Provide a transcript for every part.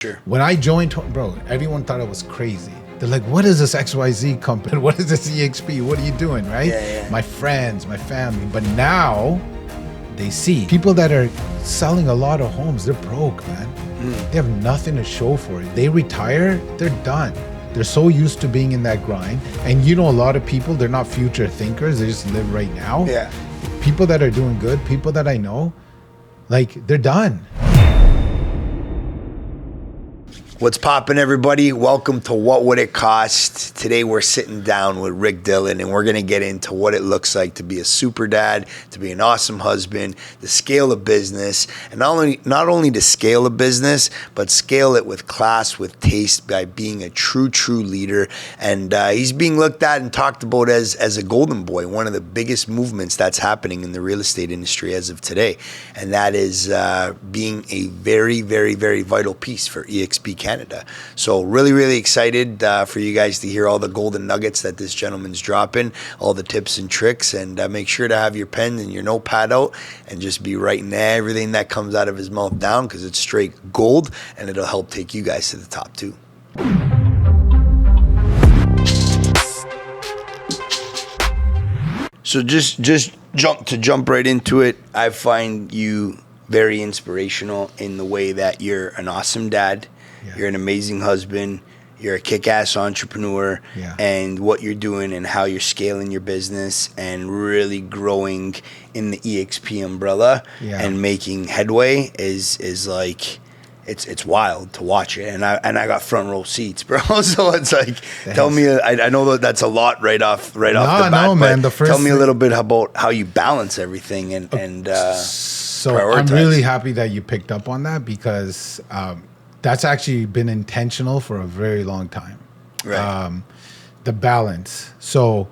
Sure. When I joined, bro, everyone thought I was crazy. They're like, what is this XYZ company? What is this EXP? What are you doing, right? Yeah. My friends, my family. But now they see people that are selling a lot of homes, they're broke, man. They have nothing to show for it. They retire, they're done. They're so used to being in that grind. And you know, a lot of people, they're not future thinkers. They just live right now. Yeah. People that are doing good, people that I know, like, they're done. What's poppin', everybody? Welcome to What Would It Cost? Today we're sitting down with Rick Dhillon, and we're gonna get into what it looks like to be a super dad, to be an awesome husband, the scale of business, and not only to scale a business, but scale it with class, with taste, by being a true leader. And he's being looked at and talked about as a golden boy, one of the biggest movements that's happening in the real estate industry as of today, and that is being a very vital piece for EXP Canada. So really excited for you guys to hear all the golden nuggets that this gentleman's dropping, all the tips and tricks, and make sure to have your pen and your notepad out and just be writing everything that comes out of his mouth down, because it's straight gold, and it'll help take you guys to the top too. So just jump right into it. I find you very inspirational in the way that you're an awesome dad. Yeah. You're an amazing husband. You're a kick-ass entrepreneur. Yeah. And what you're doing and how you're scaling your business and really growing in the EXP umbrella and making headway is like, it's wild to watch it. And I got front row seats, bro. So it's like, thanks. Tell me, I know that's a lot right off the bat, no, man. But tell me a little bit about how you balance everything and so I'm really happy that you picked up on that, because that's actually been intentional for a very long time. Right. The balance. So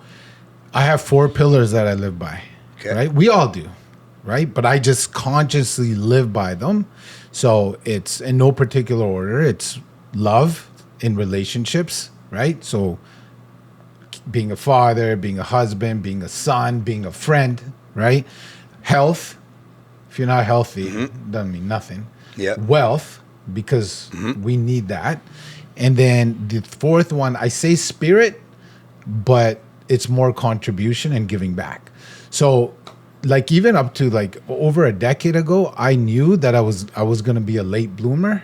I have 4 pillars that I live by. Okay. Right? We all do, right? But I just consciously live by them. So it's in no particular order. It's love in relationships, right? So being a father, being a husband, being a son, being a friend, right? Health. If you're not healthy, it doesn't mean nothing. Yeah. Wealth, because we need that. And then the 4th one, I say spirit, but it's more contribution and giving back. So like even up to like over a decade ago, I knew that I was going to be a late bloomer,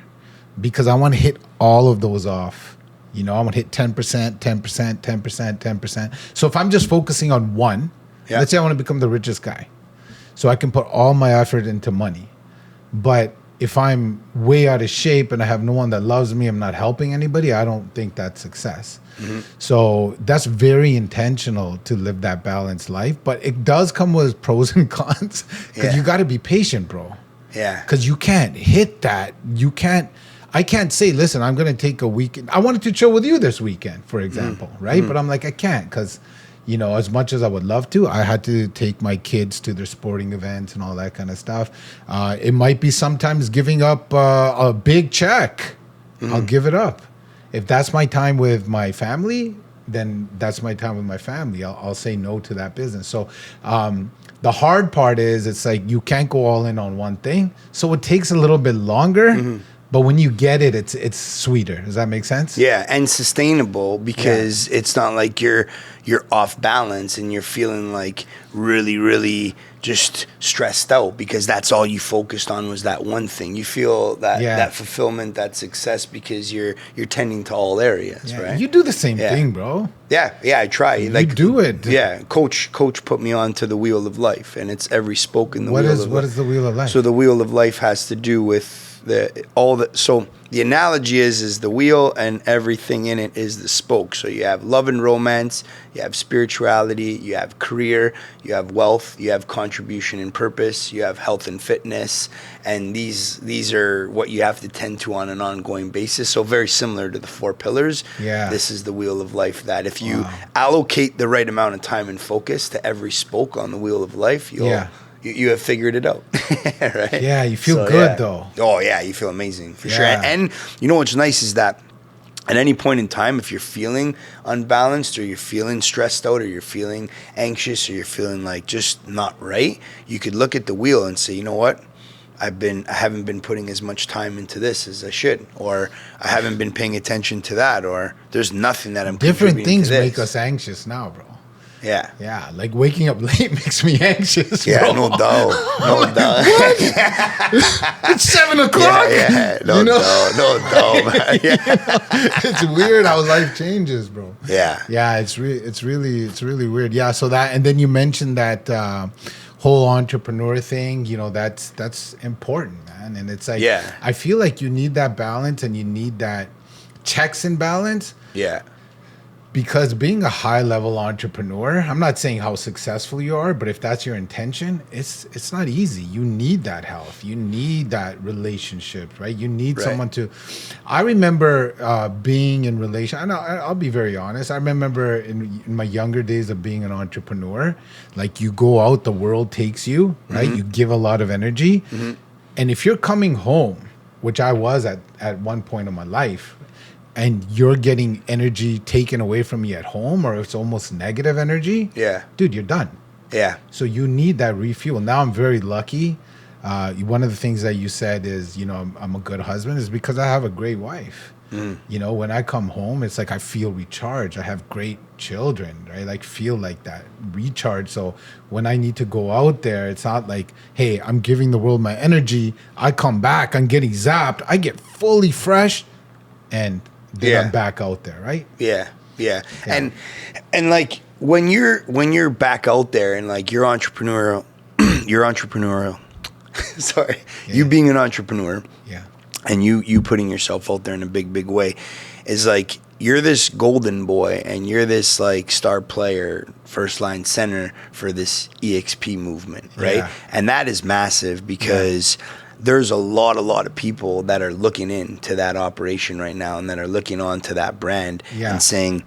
because I want to hit all of those off. You know, I want to hit 10%, 10%, 10%, 10%. So if I'm just focusing on one, let's say I want to become the richest guy. So I can put all my effort into money. But if I'm way out of shape and I have no one that loves me, I'm not helping anybody, I don't think that's success. So that's very intentional to live that balanced life. But it does come with pros and cons, because you got to be patient, bro. Yeah. Because you can't hit that. I can't say, listen, I'm going to take a weekend. I wanted to chill with you this weekend, for example, right? But I'm like, I can't, because you know, as much as I would love to, I had to take my kids to their sporting events and all that kind of stuff. It might be sometimes giving up a big check. I'll give it up. If that's my time with my family, then that's my time with my family. I'll say no to that business. So the hard part is, it's like you can't go all in on one thing. So it takes a little bit longer. But when you get it, it's sweeter. Does that make sense? Yeah, and sustainable, because it's not like you're off balance and you're feeling like really just stressed out, because that's all you focused on was that one thing. You feel that fulfillment, that success, because you're tending to all areas, right? You do the same thing, bro. Yeah, I try. You do it. Yeah, coach put me onto the wheel of life, and it's every spoke in the wheel of life. What is the wheel of life? So the wheel of life has to do with so the analogy is the wheel, and everything in it is the spoke. So you have love and romance, you have spirituality, you have career, you have wealth, you have contribution and purpose, you have health and fitness, and these are what you have to tend to on an ongoing basis. So very similar to the 4 pillars. Yeah. This is the wheel of life, that if you allocate the right amount of time and focus to every spoke on the wheel of life, you have figured it out, right? Yeah, you feel good though. Oh yeah, you feel amazing for sure. And you know what's nice is that at any point in time, if you're feeling unbalanced, or you're feeling stressed out, or you're feeling anxious, or you're feeling like just not right, you could look at the wheel and say, you know what? I haven't been putting as much time into this as I should, or I haven't been paying attention to that, or there's nothing that I'm Different contributing things to this. make us anxious now, bro. Yeah. Yeah, like waking up late makes me anxious. Yeah, bro. no doubt. No doubt. It's 7 o'clock. Yeah. No doubt, man. Yeah. It's weird how life changes, bro. Yeah. Yeah, it's really weird. Yeah, so that, and then you mentioned that whole entrepreneur thing, you know, that's important, man. And it's like, Yeah. I feel like you need that balance and you need that checks and balance. Yeah. Because being a high-level entrepreneur, I'm not saying how successful you are, but if that's your intention, it's not easy. You need that health. You need that relationship, right? You need someone to. I remember being in relation. I'll be very honest. I remember in my younger days of being an entrepreneur, like you go out, the world takes you, right? You give a lot of energy, and if you're coming home, which I was at one point in my life, and you're getting energy taken away from you at home, or it's almost negative energy, dude, you're done. Yeah. So you need that refuel. Now I'm very lucky. One of the things that you said is, you know, I'm a good husband is because I have a great wife. You know, when I come home, it's like I feel recharged. I have great children, right? Like feel like that recharge. So when I need to go out there, it's not like, hey, I'm giving the world my energy. I come back, I'm getting zapped. I get fully fresh, and then I'm back out there, right? Yeah. And like when you're back out there and like you're entrepreneurial, sorry, you being an entrepreneur, and you putting yourself out there in a big way, is like you're this golden boy and you're this like star player, first line center for this EXP movement, right? And that is massive because there's a lot of people that are looking into that operation right now and that are looking onto that brand and saying,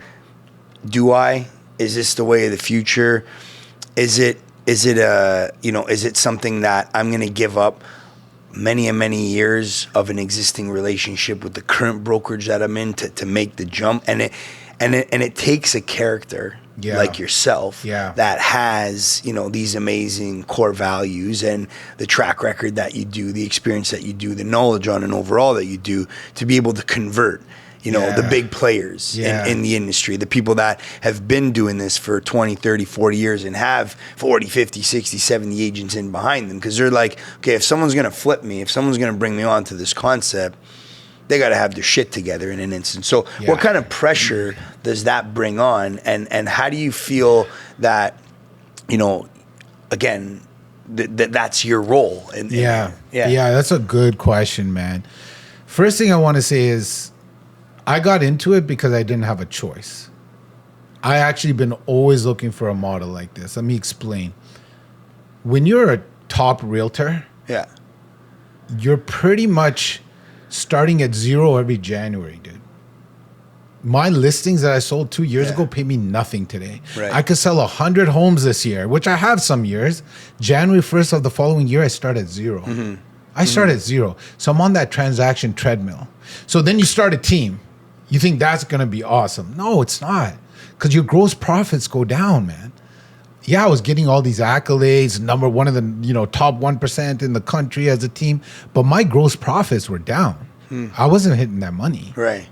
is this the way of the future? Is it something that I'm going to give up many years of an existing relationship with the current brokerage that I'm in to make the jump? And it takes a character like yourself that has, you know, these amazing core values and the track record that you do, the experience that you do, the knowledge on and overall that you do to be able to convert, you know, the big players in the industry, the people that have been doing this for 20, 30, 40 years and have 40, 50, 60, 70 agents in behind them. Because they're like, okay, if someone's going to flip me, if someone's going to bring me on to this concept, they got to have their shit together in an instant. So what kind of pressure does that bring on? And how do you feel that, you know, again, that's your role? Yeah, that's a good question, man. First thing I want to say is I got into it because I didn't have a choice. I actually been always looking for a model like this. Let me explain. When you're a top realtor, you're pretty much starting at zero every January, dude. My listings that I sold 2 years ago pay me nothing today. I could sell 100 homes this year, which I have some years. January 1st of the following year, I start at zero. I start at zero. So I'm on that transaction treadmill. So then you start a team. You think that's going to be awesome. No, it's not. Because your gross profits go down, man. Yeah, I was getting all these accolades, number one of the, you know, top 1% in the country as a team, but my gross profits were down. I wasn't hitting that money. Right.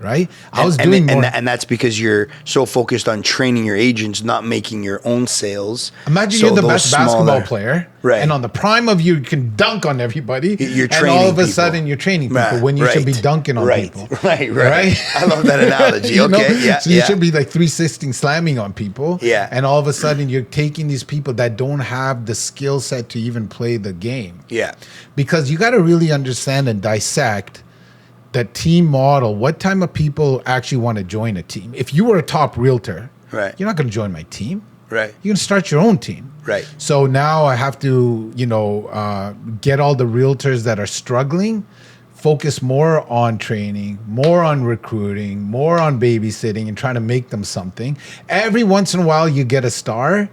I was doing more. And that's because you're so focused on training your agents, not making your own sales. Imagine you're the best basketball player. And on the prime of you can dunk on everybody. You're training and all of a sudden you're training people when you should be dunking on people. Right. I love that analogy. Okay. So you should be like 360 slamming on people. And all of a sudden you're taking these people that don't have the skill set to even play the game. Because you got to really understand and dissect the team model. What type of people actually want to join a team? If you were a top realtor, you're not going to join my team. You're going to start your own team. So now I have to, you know, get all the realtors that are struggling, focus more on training, more on recruiting, more on babysitting and trying to make them something. Every once in a while you get a star,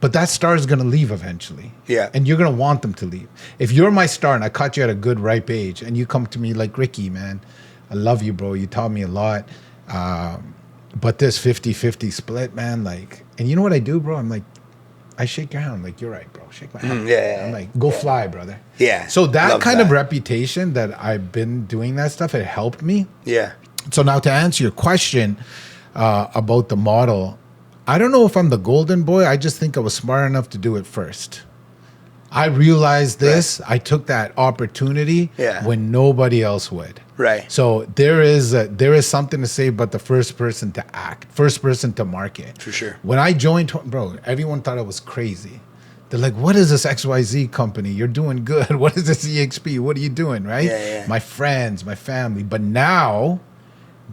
but that star is going to leave eventually. And you're going to want them to leave. If you're my star and I caught you at a good ripe age and you come to me like, Ricky, man, I love you, bro. You taught me a lot. But this 50-50 split, man, like, and you know what I do, bro? I'm like, I shake your hand. I'm like, you're right, bro. Shake my hand. Yeah. I'm like, go fly, brother. Yeah. So that Love kind of that. reputation that I've been doing that stuff, it helped me. Yeah. So now to answer your question about the model, I don't know if I'm the golden boy. I just think I was smart enough to do it first. I realized this. Right. I took that opportunity when nobody else would. Right. So there is something to say about the first person to act, first person to market. For sure. When I joined, bro, everyone thought I was crazy. They're like, what is this XYZ company? You're doing good. What is this EXP? What are you doing, right? Yeah. My friends, my family. But now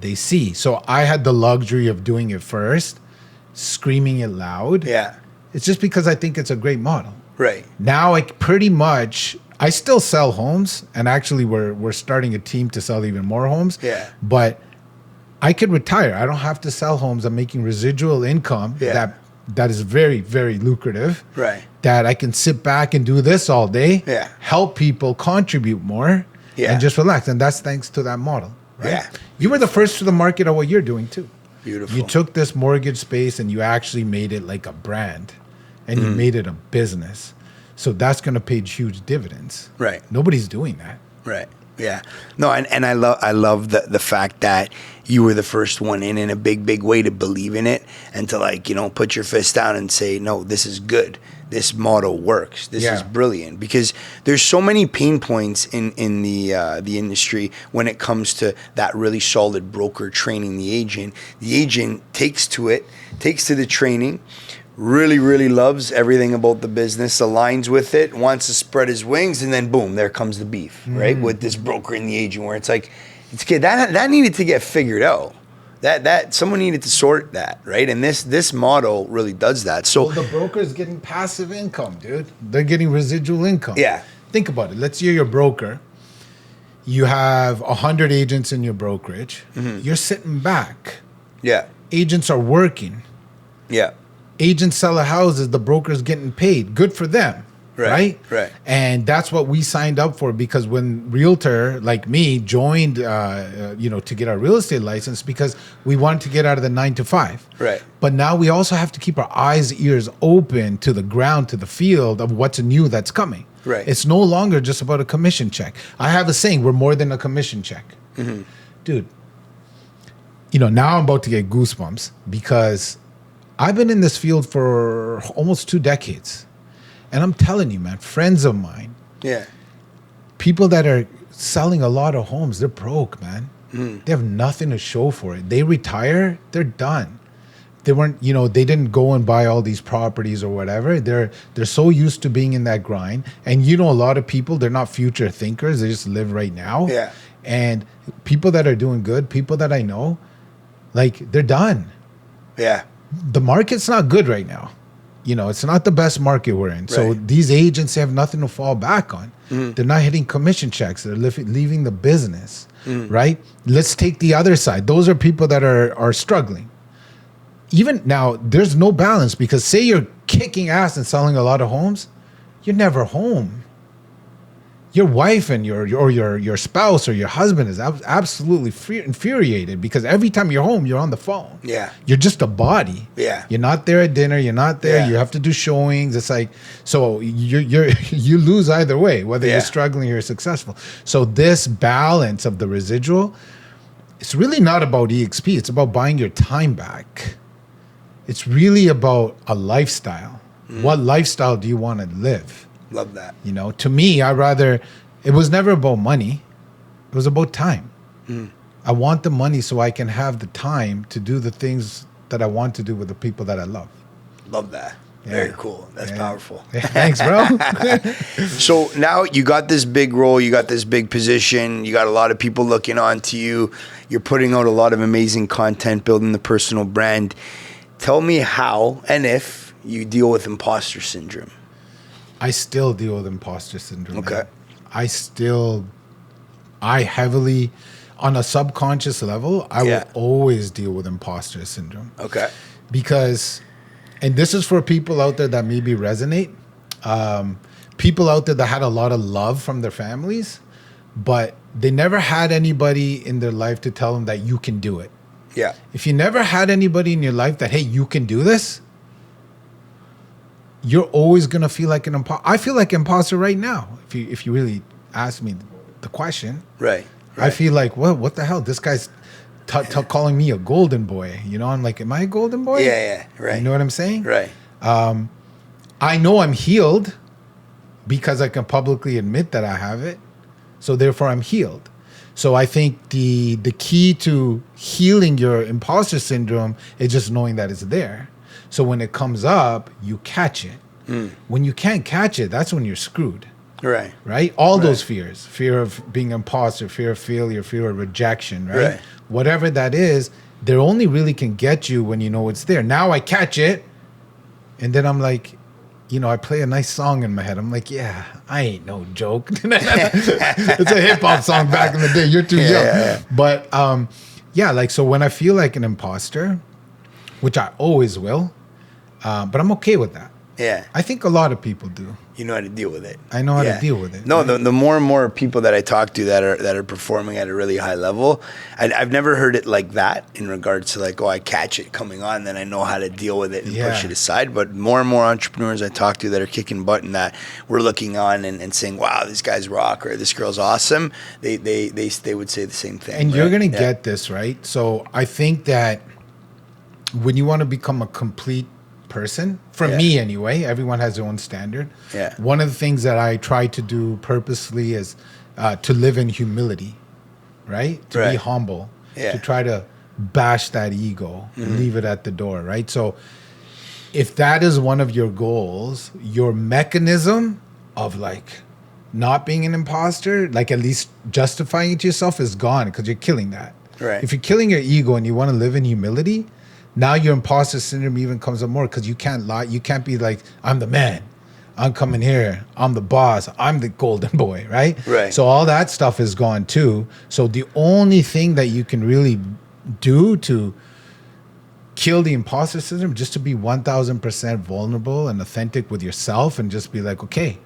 they see. So I had the luxury of doing it first, screaming it loud. Yeah. It's just because I think it's a great model. Right. Now, I still sell homes, and actually we're starting a team to sell even more homes. Yeah. But I could retire. I don't have to sell homes. I'm making residual income that is very, very lucrative. Right. That I can sit back and do this all day. Yeah. Help people contribute more. Yeah. And just relax. And that's thanks to that model. Right? Yeah. You were the first to the market of what you're doing too. Beautiful. You took this mortgage space and you actually made it like a brand. And you made it a business. So that's going to pay huge dividends. Right. Nobody's doing that. Right. Yeah. No, and I love the fact that you were the first one in a big way to believe in it and to put your fist down and say, no, this is good. This model works. This is brilliant, because there's so many pain points in the industry when it comes to that really solid broker training the agent. The agent takes to the training, really loves everything about the business, aligns with it, wants to spread his wings, and then boom, there comes the beef, right? With this broker and the agent, where it's like, that needed to get figured out. That someone needed to sort that, right? And this model really does that. So the broker's getting passive income, dude. They're getting residual income. Yeah. Think about it. Let's say you're a broker. You have 100 agents in your brokerage. You're sitting back. Yeah. Agents are working. Yeah. Agents sell houses, the broker's getting paid. Good for them, right? Right. And that's what we signed up for, because when realtor like me joined, to get our real estate license, because we wanted to get out of the 9 to 5. Right. But now we also have to keep our eyes, ears open to the ground, to the field of what's new that's coming. Right. It's no longer just about a commission check. I have a saying, we're more than a commission check. Dude, now I'm about to get goosebumps, because I've been in this field for almost 2 decades. And I'm telling you, man, friends of mine, people that are selling a lot of homes, they're broke, man. They have nothing to show for it. They retire, they're done. They weren't, they didn't go and buy all these properties or whatever. They're so used to being in that grind. And a lot of people, they're not future thinkers. They just live right now. Yeah. And people that are doing good, people that I know, they're done. Yeah. The market's not good right now. It's not the best market we're in. Right. So these agents have nothing to fall back on. They're not hitting commission checks. They're leaving the business, right? Let's take the other side. Those are people that are struggling. Even now, there's no balance, because say you're kicking ass and selling a lot of homes, you're never home. Your wife and your spouse or your husband is absolutely infuriated, because every time you're home, you're on the phone. Yeah. You're just a body. Yeah. You're not there at dinner. You're not there. Yeah. You have to do showings. It's like, so you lose either way, whether you're struggling or you're successful. So this balance of the residual, it's really not about EXP. It's about buying your time back. It's really about a lifestyle. What lifestyle do you want to live? Love that. To me, it was never about money. It was about time. I want the money so I can have the time to do the things that I want to do with the people that I love. Love that. Yeah. Very cool. That's powerful. Thanks, bro. So now you got this big role, you got this big position, you got a lot of people looking on to you. You're putting out a lot of amazing content, building the personal brand. Tell me how and if you deal with imposter syndrome. I still deal with imposter syndrome. Okay. Man. I heavily, on a subconscious level, I will always deal with imposter syndrome. Okay. Because, and this is for people out there that maybe resonate, people out there that had a lot of love from their families, but they never had anybody in their life to tell them that you can do it. Yeah. If you never had anybody in your life that, hey, you can do this, you're always gonna feel like an imposter. I feel like imposter right now. If you really ask me the question, Right. I feel like, well, what the hell? This guy's calling me a golden boy. You know, I'm like, am I a golden boy? Yeah. Right. You know what I'm saying? Right. I know I'm healed because I can publicly admit that I have it. So therefore I'm healed. So I think the key to healing your imposter syndrome is just knowing that it's there. So when it comes up, you catch it. When you can't catch it, that's when you're screwed. Right? All those fears, fear of being imposter, fear of failure, fear of rejection, right? Whatever that is, they only really can get you when you know it's there. Now I catch it, and then I'm like, you know, I play a nice song in my head. I'm like, yeah, I ain't no joke. It's a hip hop song back in the day. You're too young. Yeah. But yeah, like, so when I feel like an imposter, which I always will, but I'm okay with that. Yeah. I think a lot of people do. You know how to deal with it. I know how to deal with it. No, the more and more people that I talk to that are performing at a really high level, I've never heard it like that in regards to like, oh, I catch it coming on, then I know how to deal with it and push it aside. But more and more entrepreneurs I talk to that are kicking butt and that we're looking on and saying, wow, these guys rock or this girl's awesome, they would say the same thing. And you're going to get this, right? So I think that when you want to become a complete person, for me anyway, everyone has their own standard. One of the things that I try to do purposely is to live in humility, right? To be humble, to try to bash that ego, leave it at the door, right? So if that is one of your goals, your mechanism of like not being an imposter, like at least justifying it to yourself, is gone because you're killing that. If you're killing your ego and you want to live in humility, now your imposter syndrome even comes up more because you can't lie. You can't be like, I'm the man. I'm coming here. I'm the boss. I'm the golden boy, right? So all that stuff is gone too. So the only thing that you can really do to kill the imposter syndrome, just to be 1,000% vulnerable and authentic with yourself and just be like, okay,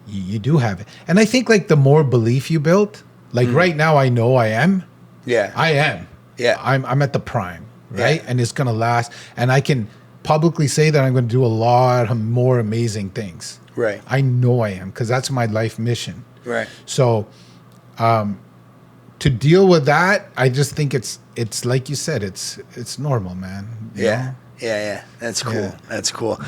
you do have it. And I think like the more belief you build, like right now I know I am. I am. I'm at the prime. Right? And it's going to last. And I can publicly say that I'm going to do a lot of more amazing things. I know I am because that's my life mission. So to deal with that, I just think it's like you said, it's normal, man. You know? That's cool. That's cool.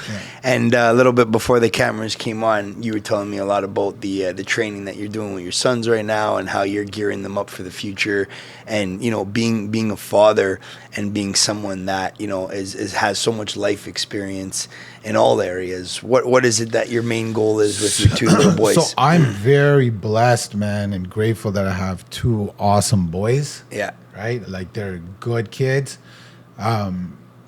And a little bit before the cameras came on, you were telling me a lot about the training that you're doing with your sons right now and how you're gearing them up for the future. And you know, being a father and being someone that you know has so much life experience in all areas. What is it that your main goal is with your two little boys? So I'm very blessed, man, and grateful that I have two awesome boys. Right, like they're good kids.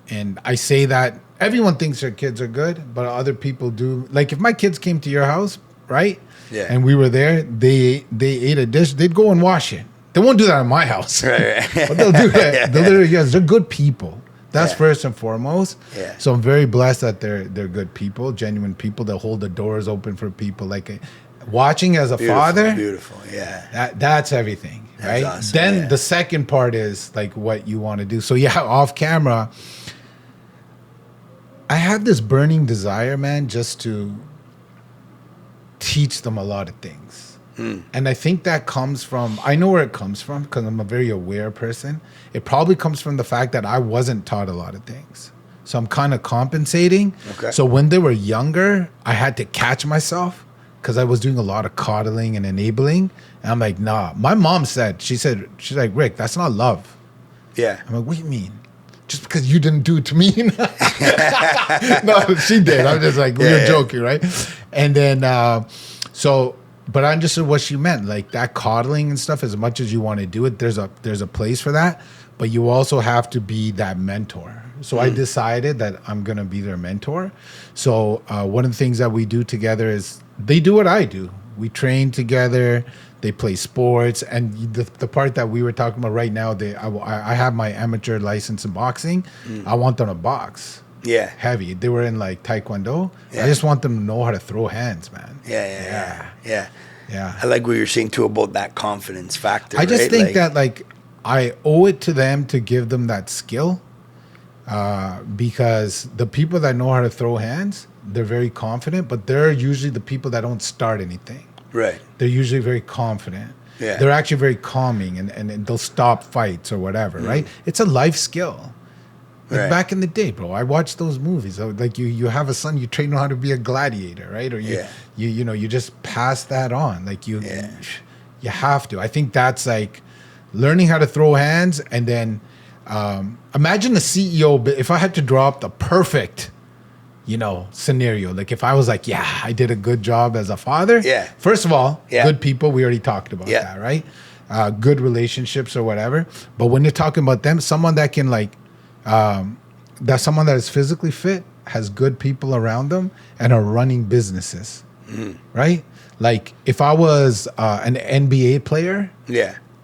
And I say that everyone thinks their kids are good, but other people do. Like if my kids came to your house, right? And we were there, they ate a dish, they'd go and wash it. They won't do that in my house. But they'll do that. They're good people. That's first and foremost. So I'm very blessed that they're good people, genuine people that hold the doors open for people. Like watching as a father. Beautiful. That's everything. Right? Awesome, then the second part is like what you want to do. So off camera, I have this burning desire, man, just to teach them a lot of things. And I think that comes from, I know where it comes from because I'm a very aware person. It probably comes from the fact that I wasn't taught a lot of things. So I'm kind of compensating. So when they were younger, I had to catch myself because I was doing a lot of coddling and enabling. And I'm like, nah. My mom said, she's like, Rick, that's not love. I'm like, what do you mean? Just because you didn't do it to me? No, she did. I'm just like, we were joking, right? And then, but I understood what she meant. Like that coddling and stuff, as much as you want to do it, there's a place for that. But you also have to be that mentor. So I decided that I'm going to be their mentor. So one of the things that we do together is they do what I do. We train together. They play sports, and the part that we were talking about right now, I have my amateur license in boxing. I want them to box. Heavy. They were in like Taekwondo. I just want them to know how to throw hands, man. I like what you're saying too about that confidence factor. I just think that like I owe it to them to give them that skill. because the people that know how to throw hands, they're very confident, but they're usually the people that don't start anything. Right. They're usually very confident. Yeah. They're actually very calming, and they'll stop fights or whatever, right? It's a life skill. Like Right. back in the day, bro, I watched those movies. Like you have a son, you train him how to be a gladiator, right? Or you just pass that on. Like you have to. I think that's like learning how to throw hands, and then imagine the CEO. If I had to draw up the perfect, scenario, like if I was like, yeah, I did a good job as a father. Yeah. First of all, Yeah. good people. We already talked about that, right? Good relationships or whatever. But when you're talking about them, someone that can that's someone that is physically fit, has good people around them, and are running businesses, right? Like if I was an NBA player,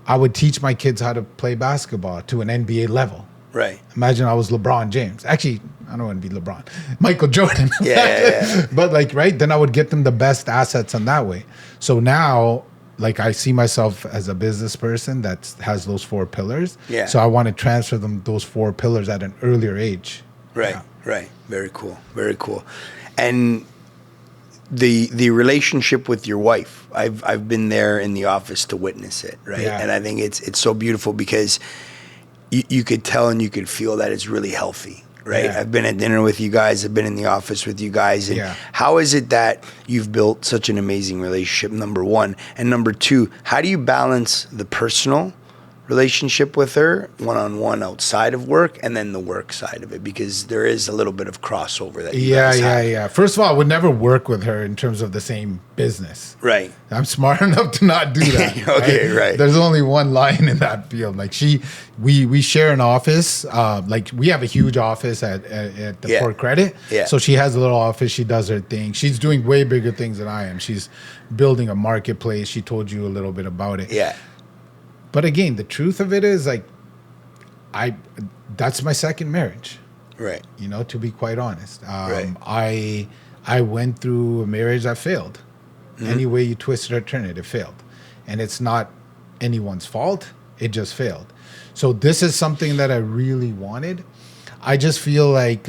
I would teach my kids how to play basketball to an NBA level. Right. Imagine I was LeBron James. Actually, I don't want to be LeBron. Michael Jordan. Yeah. But right, then I would get them the best assets in that way. So now, I see myself as a business person that has those 4 pillars. Yeah. So I want to transfer those 4 pillars at an earlier age. Right. Right. Very cool. Very cool. And the relationship with your wife, I've been there in the office to witness it, right? Yeah. And I think it's so beautiful because you could tell and you could feel that it's really healthy, right? Yeah. I've been at dinner with you guys. I've been in the office with you guys. And how is it that you've built such an amazing relationship, number one? And number two, how do you balance the personal relationship with her one-on-one outside of work and then the work side of it? Because there is a little bit of crossover that you guys have. First of all, I would never work with her in terms of the same business. Right. I'm smart enough to not do that. Okay, right. There's only one line in that field. We share an office. We have a huge office at the Port Credit. Yeah. So she has a little office. She does her thing. She's doing way bigger things than I am. She's building a marketplace. She told you a little bit about it. Yeah. But again, the truth of it is that's my second marriage. Right. To be quite honest. Right. I went through a marriage that failed. Any way you twist it or turn it, it failed. And it's not anyone's fault. It just failed. So this is something that I really wanted. I just feel like,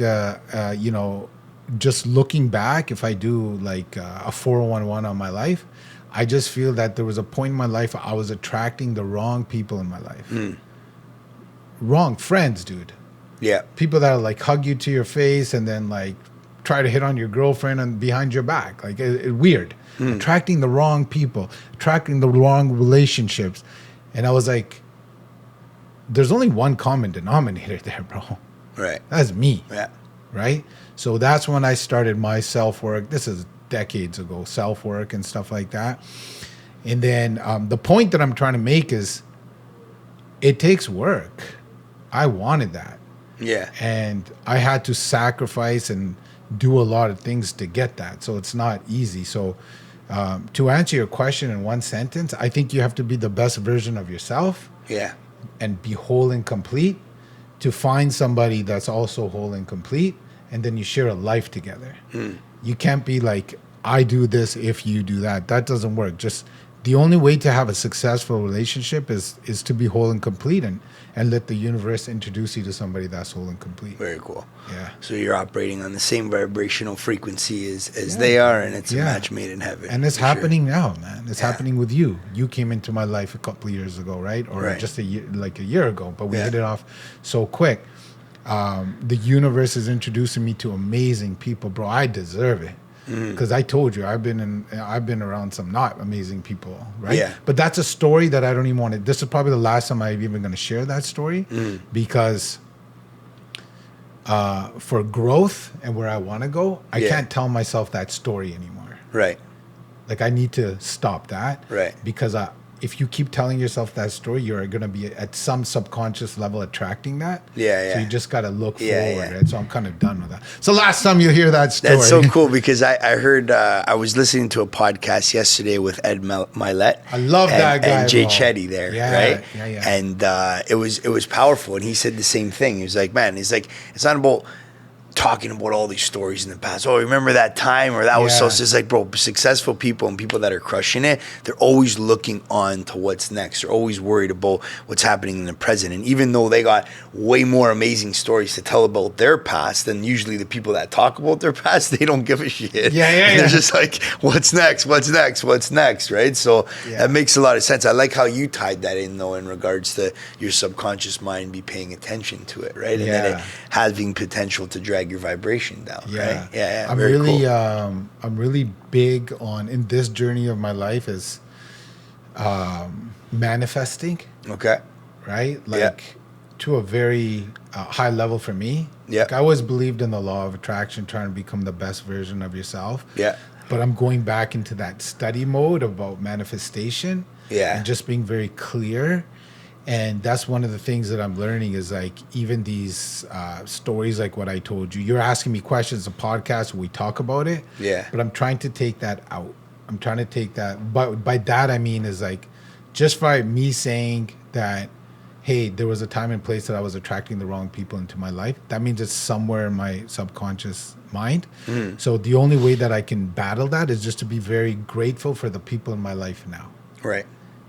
just looking back, if I do a 411 on my life, I just feel that there was a point in my life I was attracting the wrong people in my life. Wrong friends, dude. Yeah. People that hug you to your face and then try to hit on your girlfriend and behind your back. Weird. Attracting the wrong people, attracting the wrong relationships. And I was like, there's only one common denominator there, bro. Right. That's me. Yeah. Right? So that's when I started my self-work. This is decades ago, self-work and stuff like that. And then the point that I'm trying to make is it takes work. I wanted that. Yeah. And I had to sacrifice and do a lot of things to get that. So it's not easy. So to answer your question in one sentence, I think you have to be the best version of yourself. Yeah. And be whole and complete to find somebody that's also whole and complete. And then you share a life together. You can't be like, I do this if you do that. That doesn't work. Just the only way to have a successful relationship is to be whole and complete and let the universe introduce you to somebody that's whole and complete. Very cool. Yeah. So you're operating on the same vibrational frequency as they are, and it's a match made in heaven. And it's happening now, man. It's happening with you. You came into my life a couple of years ago, right? Or just a year ago, but we hit it off so quick. The universe is introducing me to amazing people, bro. I deserve it. Because I told you I've been around some not amazing people, right? Yeah. But that's a story that I don't even want to. This is probably the last time I'm even going to share that story, because for growth and where I want to go, I can't tell myself that story anymore. Right. I need to stop that. Right. Because if you keep telling yourself that story, you're going to be at some subconscious level attracting that. Yeah. So you just got to look forward. Yeah. Right? So I'm kind of done with that. So last time you hear that story. That's so cool because I heard, I was listening to a podcast yesterday with Ed Milet. I love that guy. And Jay bro. Chetty there, right? Yeah. And it was powerful. And he said the same thing. He was like, man, it's not about talking about all these stories in the past. Oh, remember that time, or that was so. It's like, bro, successful people and people that are crushing it, they're always looking on to what's next. They're always worried about what's happening in the present. And even though they got way more amazing stories to tell about their past than usually the people that talk about their past, they don't give a shit. They're just like, what's next? What's next? What's next? Right? So that makes a lot of sense. I like how you tied that in, though, in regards to your subconscious mind be paying attention to it, right? And then it having potential to drag your vibration down, right? I'm really cool. I'm really big on, in this journey of my life, is manifesting. Okay. Right? Like to a very high level for me. Yeah. Like I always believed in the law of attraction, trying to become the best version of yourself. Yeah. But I'm going back into that study mode about manifestation. Yeah. And just being very clear. And that's one of the things that I'm learning is like even these stories like what I told you. You're asking me questions, a podcast, we talk about it. Yeah. But I'm trying to take that out. I'm trying to take that. But by that, I mean is like just by me saying that, hey, there was a time and place that I was attracting the wrong people into my life. That means it's somewhere in my subconscious mind. So the only way that I can battle that is just to be very grateful for the people in my life now. Right.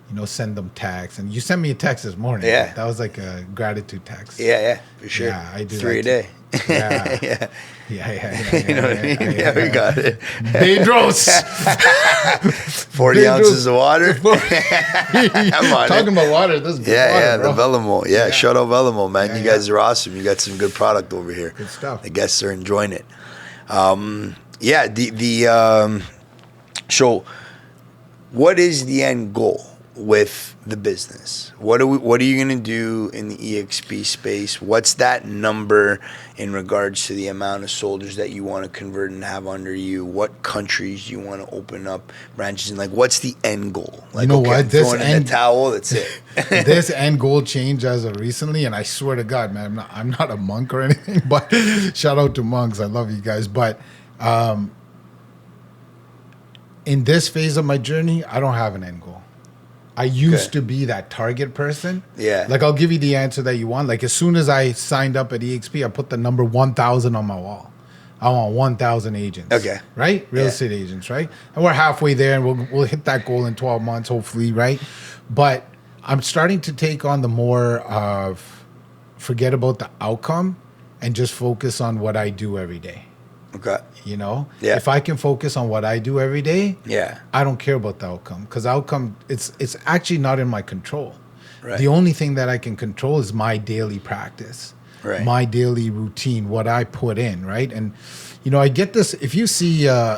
You know, send them texts. And you sent me a text this morning. Yeah. That was like a gratitude text. Yeah, for sure. Yeah, I do. 3 a day. Yeah. You know what I mean? Yeah, we got it. Bedros. 40 ounces of water. I'm on Talking about water, this is good water, the Velamo. Yeah, shout out Velamo, man. Yeah, you guys are awesome. You got some good product over here. Good stuff. The guests are enjoying it. So what is the end goal with the business? What are you going to do in the EXP space? What's that number in regards to the amount of soldiers that you want to convert and have under you? What countries you want to open up branches in? Like, what's the end goal? Like, you know what? I'm throwing in the towel. That's it. This end goal changed as of recently, and I swear to God, man, I'm not a monk or anything, but shout out to monks. I love you guys. But in this phase of my journey, I don't have an end goal. I used to be that target person. Yeah. Like, I'll give you the answer that you want. Like, as soon as I signed up at EXP, I put the number 1,000 on my wall. I want 1,000 agents. Okay. Right? Real estate agents, right? And we're halfway there, and we'll hit that goal in 12 months, hopefully, right? But I'm starting to take on the more of forget about the outcome and just focus on what I do every day. Okay. You know? Yeah. If I can focus on what I do every day, I don't care about the outcome. Because outcome, it's actually not in my control. Right. The only thing that I can control is my daily practice. Right. My daily routine, what I put in, right? And, you know, I get this, if you see I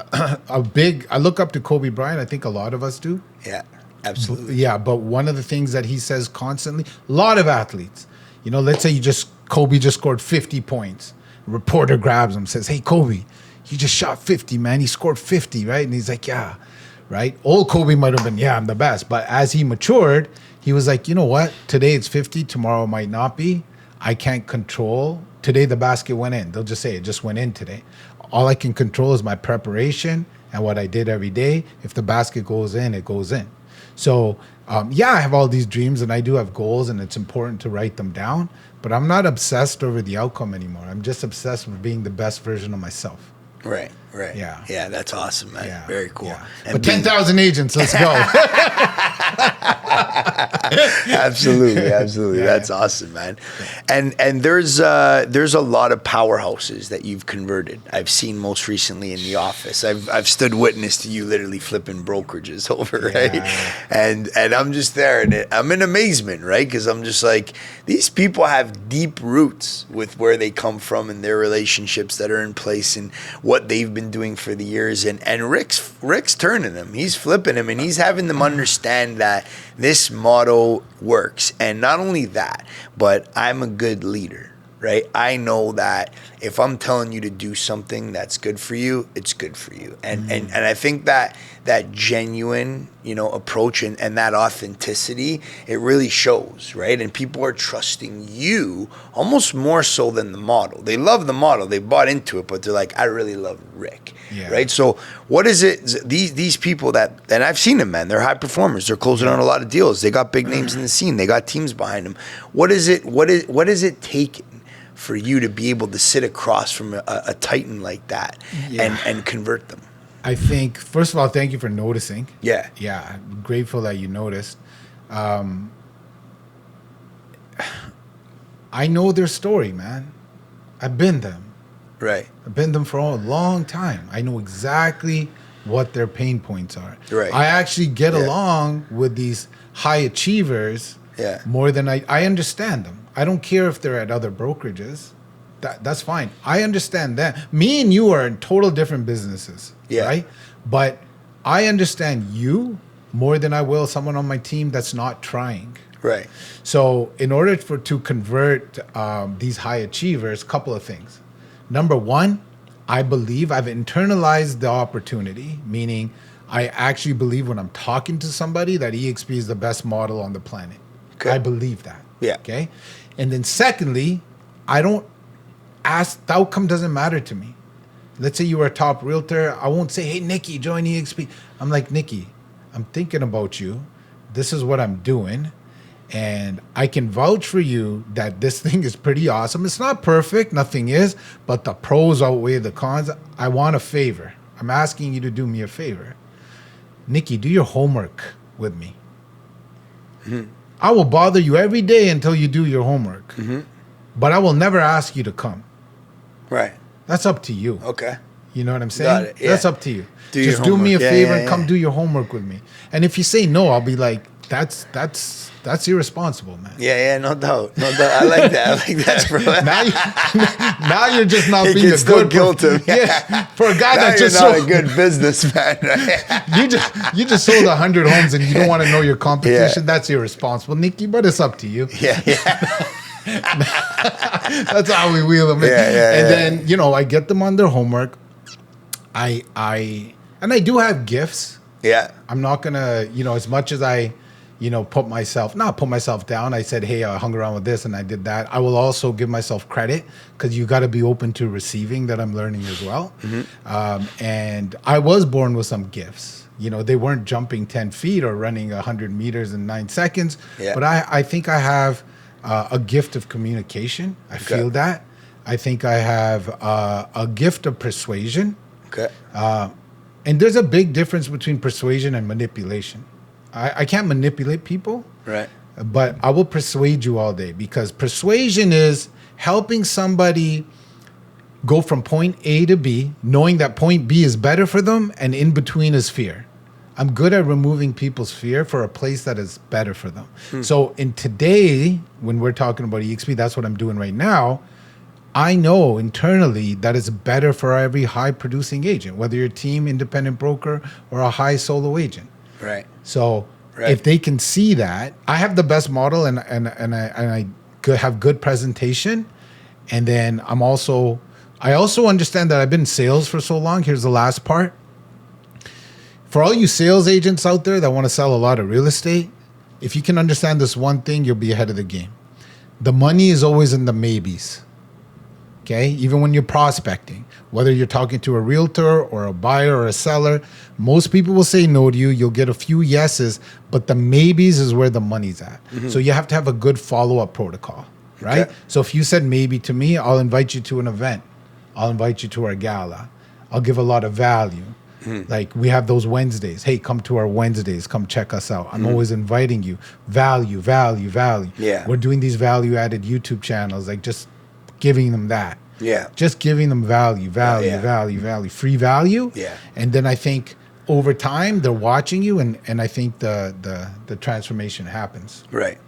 look up to Kobe Bryant, I think a lot of us do. Yeah, absolutely. Yeah, but one of the things that he says constantly, a lot of athletes, you know, let's say Kobe just scored 50 points. Reporter grabs him, says, "Hey, Kobe, you just shot 50, man. He scored 50, right?" And he's like, "Yeah," right? Old Kobe might have been, "Yeah, I'm the best." But as he matured, he was like, "You know what? Today it's 50, tomorrow might not be. I can't control. Today the basket went in. They'll just say it just went in today. All I can control is my preparation and what I did every day. If the basket goes in, it goes in." So, I have all these dreams and I do have goals, and it's important to write them down. But I'm not obsessed over the outcome anymore. I'm just obsessed with being the best version of myself. Right. Yeah, that's awesome, man. Yeah. Very cool. Yeah. But 10,000 agents, let's go. Absolutely. Yeah. That's awesome, man. And there's a lot of powerhouses that you've converted. I've seen most recently in the office. I've stood witness to you literally flipping brokerages over, right? And I'm just there, and I'm in amazement, right? Because I'm just like, these people have deep roots with where they come from and their relationships that are in place and what they've been doing for the years. And Rick's turning them. He's flipping them, and he's having them understand that this motto works. And not only that, but I'm a good leader, right? I know that if I'm telling you to do something that's good for you, it's good for you. And I think that genuine, you know, approach and that authenticity, it really shows, right? And people are trusting you almost more so than the model. They love the model, they bought into it, but they're like, I really love Rick, right? So what is it, these people that, and I've seen them, man, they're high performers, they're closing on a lot of deals, they got big names in the scene, they got teams behind them. What is it taking for you to be able to sit across from a titan like that and convert them? I think, first of all, thank you for noticing. Yeah. Yeah, I'm grateful that you noticed. I know their story, man. I've been them. Right. I've been them for a long time. I know exactly what their pain points are. Right. I actually get along with these high achievers more than I understand them. I don't care if they're at other brokerages. That's fine. I understand that. Me and you are in total different businesses, right? But I understand you more than I will someone on my team that's not trying. Right. So in order to convert these high achievers, couple of things. Number one, I believe I've internalized the opportunity, meaning I actually believe when I'm talking to somebody that EXP is the best model on the planet. Okay. I believe that. Yeah. Okay. And then secondly, I don't ask, the outcome doesn't matter to me. Let's say you were a top realtor. I won't say, hey, Nikki, join EXP. I'm like, Nikki, I'm thinking about you. This is what I'm doing. And I can vouch for you that this thing is pretty awesome. It's not perfect, nothing is, but the pros outweigh the cons. I want a favor. I'm asking you to do me a favor. Nikki, do your homework with me. Mm-hmm. I will bother you every day until you do your homework. Mm-hmm. But I will never ask you to come. Right. That's up to you. Okay. You know what I'm saying? Got it. Yeah. That's up to you. Just do homework. me a favor and come do your homework with me. And if you say no, I'll be like, that's irresponsible, man. Yeah, no doubt. I like that. I like that, bro. now you're just not being a good guilt him. Yeah, for a guy that you're just not a good businessman. Right? you just sold 100 homes and you don't want to know your competition. That's irresponsible, Nikki. But it's up to you. Yeah. That's how we wheel them in. And then I get them on their homework. I do have gifts. Yeah. I'm not gonna as much as I. Put myself down. I said, hey, I hung around with this and I did that. I will also give myself credit because you got to be open to receiving that I'm learning as well. Mm-hmm. And I was born with some gifts. They weren't jumping 10 feet or running 100 meters in 9 seconds. Yeah. But I think I have a gift of communication. I feel that. I think I have a gift of persuasion. Okay. And there's a big difference between persuasion and manipulation. I can't manipulate people, right? But I will persuade you all day because persuasion is helping somebody go from point A to B, knowing that point B is better for them, and in between is fear. I'm good at removing people's fear for a place that is better for them. So in today, when we're talking about EXP, that's what I'm doing right now. I know internally that it's better for every high producing agent, whether you're a team, independent broker, or a high solo agent. Right. So if they can see that, I have the best model and I have good presentation. And then I also understand that I've been in sales for so long. Here's the last part. For all you sales agents out there that want to sell a lot of real estate, if you can understand this one thing, you'll be ahead of the game. The money is always in the maybes. Okay, even when you're prospecting, whether you're talking to a realtor or a buyer or a seller, most people will say no to you. You'll get a few yeses, but the maybes is where the money's at. Mm-hmm. So you have to have a good follow-up protocol, right? Okay. So if you said maybe to me, I'll invite you to an event. I'll invite you to our gala. I'll give a lot of value. Mm-hmm. Like we have those Wednesdays. Hey, come to our Wednesdays. Come check us out. I'm always inviting you. Value. Yeah. We're doing these value-added YouTube channels, like just giving them that. Yeah. Just giving them value, free value. Yeah. And then I think over time they're watching you and I think the transformation happens. Right.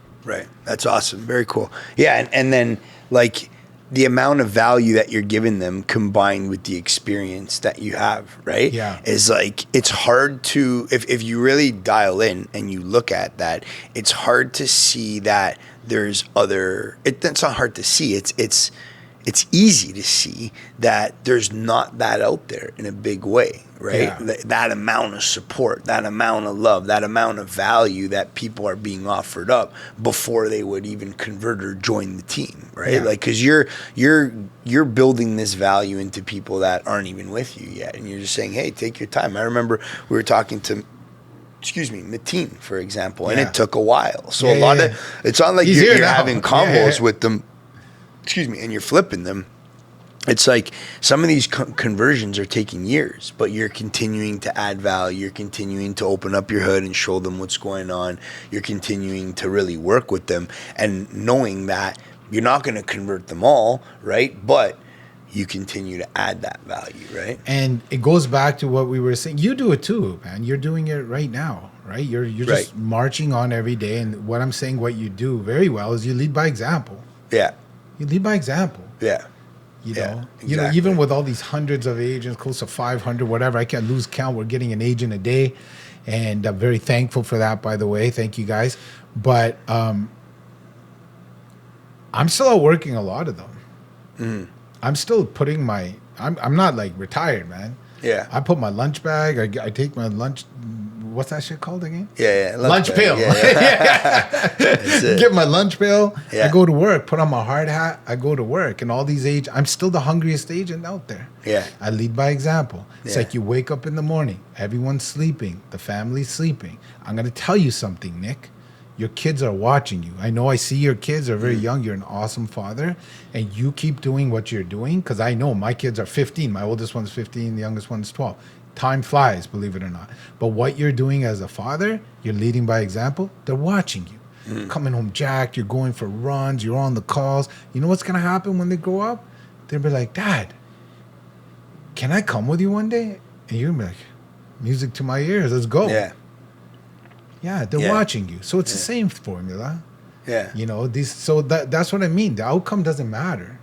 That's awesome. Very cool. Yeah. And then like the amount of value that you're giving them combined with the experience that you have, right? Yeah. Is like, it's hard to, if you really dial in and you look at that, it's hard to see that there's it's not hard to see. It's easy to see that there's not that out there in a big way, right? Yeah. That amount of support, that amount of love, that amount of value that people are being offered up before they would even convert or join the team, right? Yeah. Like, cause you're building this value into people that aren't even with you yet. And you're just saying, hey, take your time. I remember we were talking to Mateen, for example, and it took a while. So it's not like you're having combos with them. excuse me, and you're flipping them, it's like some of these conversions are taking years, but you're continuing to add value. You're continuing to open up your hood and show them what's going on. You're continuing to really work with them, and knowing that you're not going to convert them all, right? But you continue to add that value, right? And it goes back to what we were saying. You do it too, man. You're doing it right now, right? You're just marching on every day. And what I'm saying, what you do very well is you lead by example. Yeah. You lead by example. Yeah. You know, exactly. Even with all these hundreds of agents, close to 500, whatever, I can't lose count. We're getting an agent a day, and I'm very thankful for that, by the way. Thank you guys. But I'm still outworking a lot of them. Mm. I'm still putting I'm not like retired, man. Yeah. I put my lunch bag. I take my lunch. What's that shit called again? Yeah. Lunch pail. Yeah. Get my lunch pail. Yeah. I go to work. Put on my hard hat. I go to work. And all these I'm still the hungriest agent out there. Yeah. I lead by example. It's like you wake up in the morning. Everyone's sleeping. The family's sleeping. I'm going to tell you something, Nick. Your kids are watching you. I see your kids are very young. You're an awesome father. And you keep doing what you're doing. Because I know my kids are 15. My oldest one's 15. The youngest one's 12. Time flies, believe it or not. But what you're doing as a father, you're leading by example. They're watching you. Coming home jacked. You're going for runs. You're on the calls. You know what's going to happen when they grow up? They'll be like, Dad, can I come with you one day? And you'll be like, music to my ears. Let's go. Yeah. Yeah, they're watching you. So it's the same formula. Yeah. You know, that's what I mean. The outcome doesn't matter.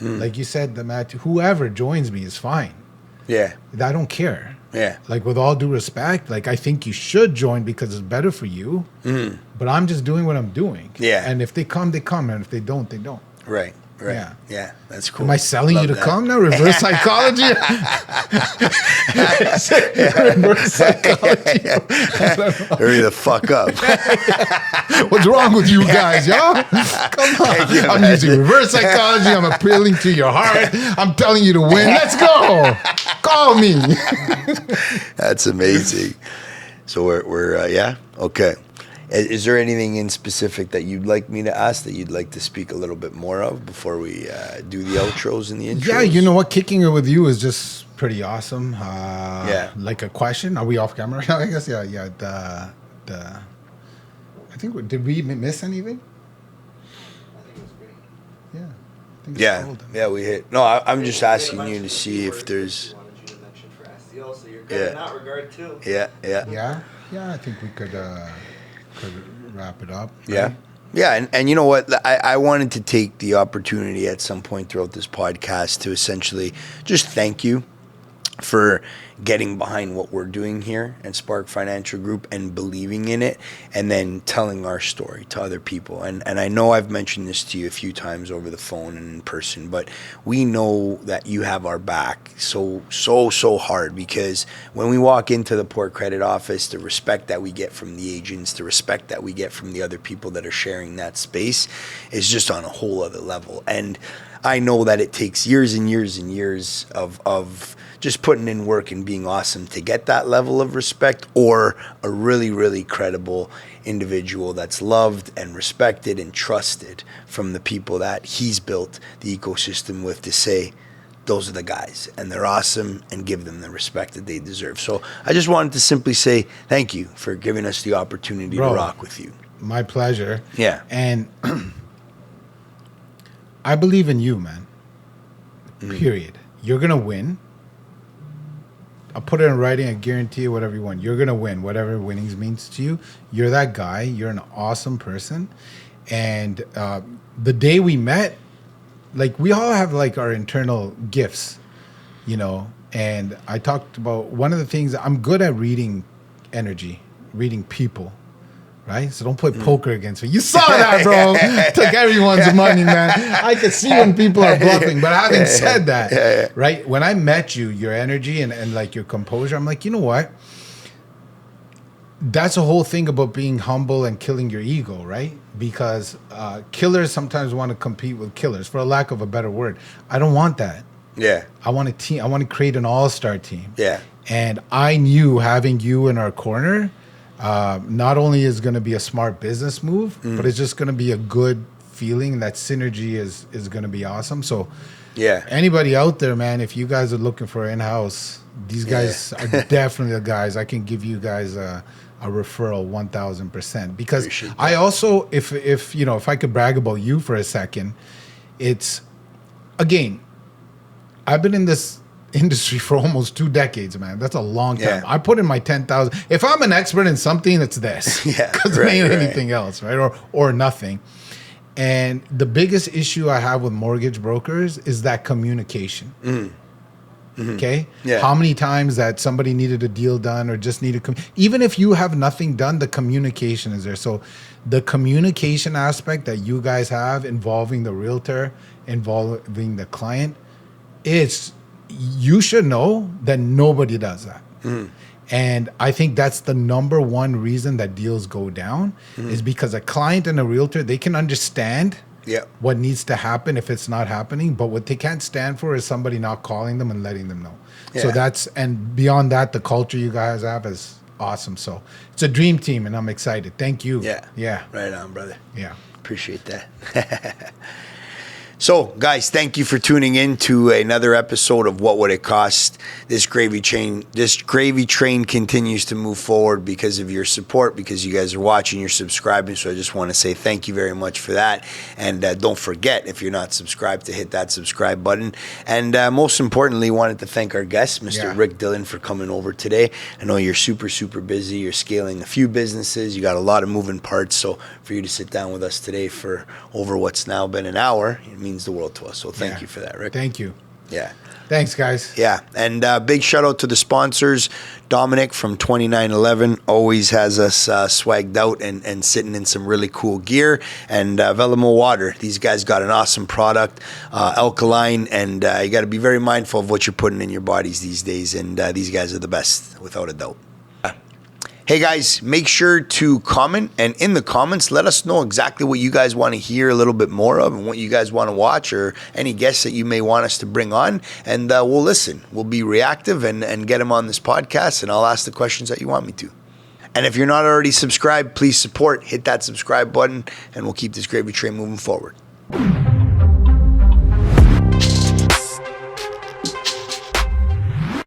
Like you said, whoever joins me is fine. Yeah. I don't care. Yeah. Like, with all due respect, like, I think you should join because it's better for you. But I'm just doing what I'm doing. Yeah. And if they come, they come. And if they don't, they don't. Right. Yeah. That's cool. Am I selling you to come now? Reverse psychology? Reverse psychology. Hurry the fuck up. What's wrong with you guys, y'all? Come on. I'm using reverse psychology. I'm appealing to your heart. I'm telling you to win. Let's go. Call me. That's amazing. So we're yeah? Okay. Is there anything in specific that you'd like me to ask, that you'd like to speak a little bit more of before we do the outros and the intros? Yeah, you know what? Kicking it with you is just pretty awesome. Like a question. Are we off camera? I guess, yeah. I think, did we miss anything? I think it was great. Yeah. I think Yeah. golden. Yeah, we hit. No, I'm just asking you to see if there's... wanted you to mention for SEO, so you're good in that regard too. Yeah. Yeah, I think we could wrap it up. Right? Yeah. Yeah, and you know what? I wanted to take the opportunity at some point throughout this podcast to essentially just thank you for getting behind what we're doing here at Spark Financial Group and believing in it, and then telling our story to other people. And I know I've mentioned this to you a few times over the phone and in person, but we know that you have our back so hard, because when we walk into the Port Credit office, the respect that we get from the agents, the respect that we get from the other people that are sharing that space is just on a whole other level. And I know that it takes years and years and years of just putting in work and being awesome to get that level of respect, or a really, really credible individual that's loved and respected and trusted from the people that he's built the ecosystem with, to say, those are the guys and they're awesome, and give them the respect that they deserve. So I just wanted to simply say thank you for giving us the opportunity to rock with you. My pleasure. Yeah. And I believe in you, man. Period. You're going to win. I'll put it in writing. I guarantee you, whatever you want. You're going to win, whatever winnings means to you. You're that guy. You're an awesome person. And the day we met, like, we all have, like, our internal gifts, you know. And I talked about one of the things, I'm good at reading energy, reading people. Right? So don't play poker against me. You saw that, bro. Took everyone's money, man. I could see when people are bluffing. But having said that, right? When I met you, your energy and like your composure, I'm like, you know what? That's a whole thing about being humble and killing your ego, right? Because killers sometimes want to compete with killers, for a lack of a better word. I don't want that. Yeah. I want a team. I want to create an all-star team. Yeah. And I knew having you in our corner, not only is going to be a smart business move, but it's just going to be a good feeling, that synergy is going to be awesome. So Yeah. anybody out there, man, if you guys are looking for in-house, these guys are definitely the guys. I can give you guys a referral 1,000%. Because Appreciate that. I also, if you know, if I could brag about you for a second, it's, again, I've been in this industry for almost 2 decades, man. That's a long time. Yeah. I put in my 10,000. If I'm an expert in something, it's this. Yeah, Because right, it ain't right. anything else, right? Or nothing. And the biggest issue I have with mortgage brokers is that communication. Okay? Yeah. How many times that somebody needed a deal done or just needed, even if you have nothing done, the communication is there. So the communication aspect that you guys have involving the realtor, involving the client, you should know that nobody does that. And I think that's the number one reason that deals go down is because a client and a realtor, they can understand what needs to happen if it's not happening, but what they can't stand for is somebody not calling them and letting them know. So and beyond that, the culture you guys have is awesome. So it's a dream team and I'm excited. Thank you. Yeah. Right on, brother. Yeah. Appreciate that. So, guys, thank you for tuning in to another episode of What Would It Cost? This gravy train continues to move forward because of your support, because you guys are watching, you're subscribing. So I just want to say thank you very much for that. And don't forget, if you're not subscribed, to hit that subscribe button. And most importantly, wanted to thank our guest, Mr. Rick Dhillon, for coming over today. I know you're super, super busy. You're scaling a few businesses. You got a lot of moving parts. So for you to sit down with us today for over what's now been an hour, it means the world to us. So thank you for that, Rick. Thank you. Yeah. Thanks, guys. Yeah. And big shout out to the sponsors. Dominic from 2911 always has us swagged out and sitting in some really cool gear. And Velamo Water. These guys got an awesome product, alkaline, and you got to be very mindful of what you're putting in your bodies these days. And these guys are the best, without a doubt. Hey guys, make sure to comment, and in the comments, let us know exactly what you guys want to hear a little bit more of and what you guys want to watch, or any guests that you may want us to bring on, and we'll listen. We'll be reactive and get them on this podcast, and I'll ask the questions that you want me to. And if you're not already subscribed, please hit that subscribe button, and we'll keep this gravy train moving forward.